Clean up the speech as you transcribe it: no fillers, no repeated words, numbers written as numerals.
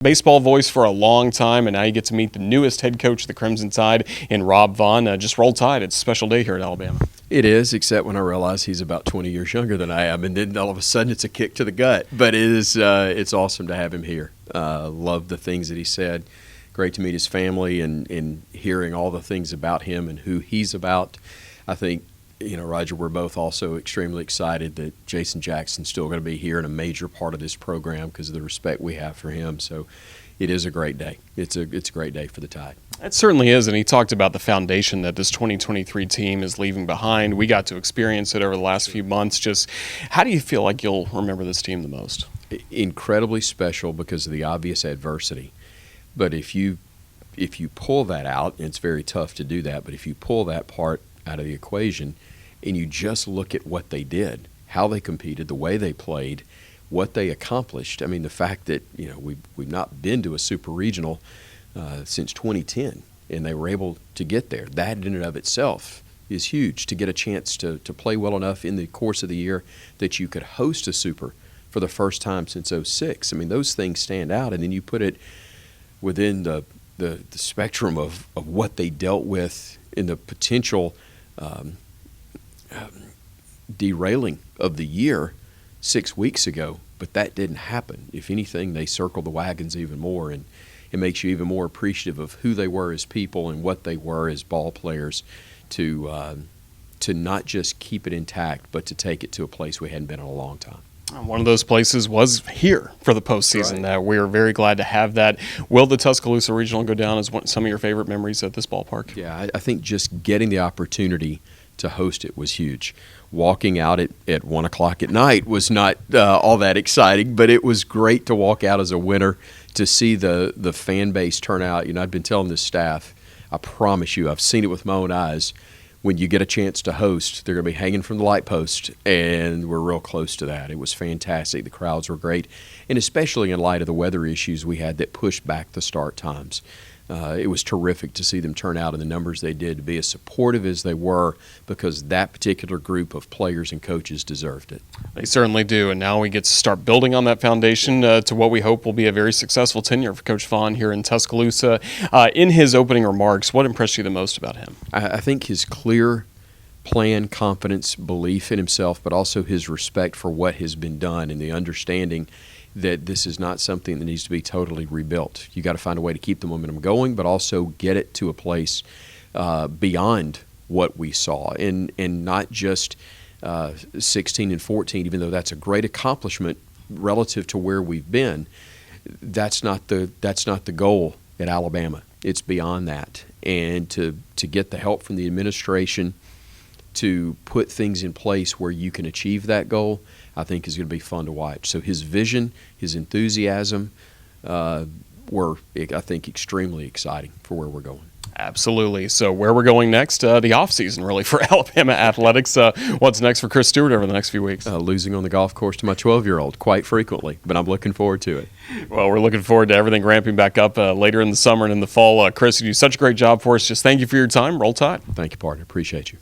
Baseball voice for a long time, and now you get to meet the newest head coach of the Crimson Tide in Rob Vaughn. Just roll Tide. It's a special day here at Alabama. It is, except when I realize he's about 20 years younger than I am, and then all of a sudden it's a kick to the gut. But it's awesome to have him here. Love the things that he said. Great to meet his family and hearing all the things about him and who he's about. I think, Roger, we're both also extremely excited that Jason Jackson's still going to be here and a major part of this program because of the respect we have for him. So it is a great day. It's a great day for the Tide. It certainly is, and he talked about the foundation that this 2023 team is leaving behind. We got to experience it over the last few months. Just how do you feel like you'll remember this team the most? Incredibly special because of the obvious adversity. But if you pull that out, and it's very tough to do that, but if you pull that part out of the equation and you just look at what they did, how they competed, the way they played, what they accomplished. I mean, the fact that we've not been to a super regional since 2010, and they were able to get there. That in and of itself is huge, to get a chance to play well enough in the course of the year that you could host a super for the first time since '06. I mean, those things stand out, and then you put it within the spectrum of what they dealt with in the potential derailing of the year 6 weeks ago, but that didn't happen. If anything, they circled the wagons even more, and it makes you even more appreciative of who they were as people and what they were as ball players to not just keep it intact, but to take it to a place we hadn't been in a long time. One of those places was here for the postseason. Right. We are very glad to have that. Will the Tuscaloosa Regional go down as some of your favorite memories at this ballpark? Yeah, I think just getting the opportunity to host it was huge. Walking out at 1 o'clock at night was not all that exciting, but it was great to walk out as a winner, to see the fan base turn out. I've been telling this staff, I promise you, I've seen it with my own eyes. When you get a chance to host, they're going to be hanging from the light post, and we're real close to that. It was fantastic. The crowds were great, and especially in light of the weather issues we had that pushed back the start times. It was terrific to see them turn out in the numbers they did, to be as supportive as they were, because that particular group of players and coaches deserved it. They certainly do, and now we get to start building on that foundation to what we hope will be a very successful tenure for Coach Vaughn here in Tuscaloosa. In his opening remarks, what impressed you the most about him? I think his clear plan, confidence, belief in himself, but also his respect for what has been done and the understanding that this is not something that needs to be totally rebuilt. You got to find a way to keep the momentum going, but also get it to a place beyond what we saw, and not just 16 and 14. Even though that's a great accomplishment relative to where we've been, that's not the goal at Alabama. It's beyond that, and to get the help from the administration to put things in place where you can achieve that goal, I think is going to be fun to watch. So his vision, his enthusiasm were, I think, extremely exciting for where we're going. Absolutely. So where we're going next, the offseason really for Alabama athletics. What's next for Chris Stewart over the next few weeks? Losing on the golf course to my 12-year-old quite frequently, but I'm looking forward to it. Well, we're looking forward to everything ramping back up later in the summer and in the fall. Chris, you do such a great job for us. Just thank you for your time. Roll Tide. Thank you, partner. Appreciate you.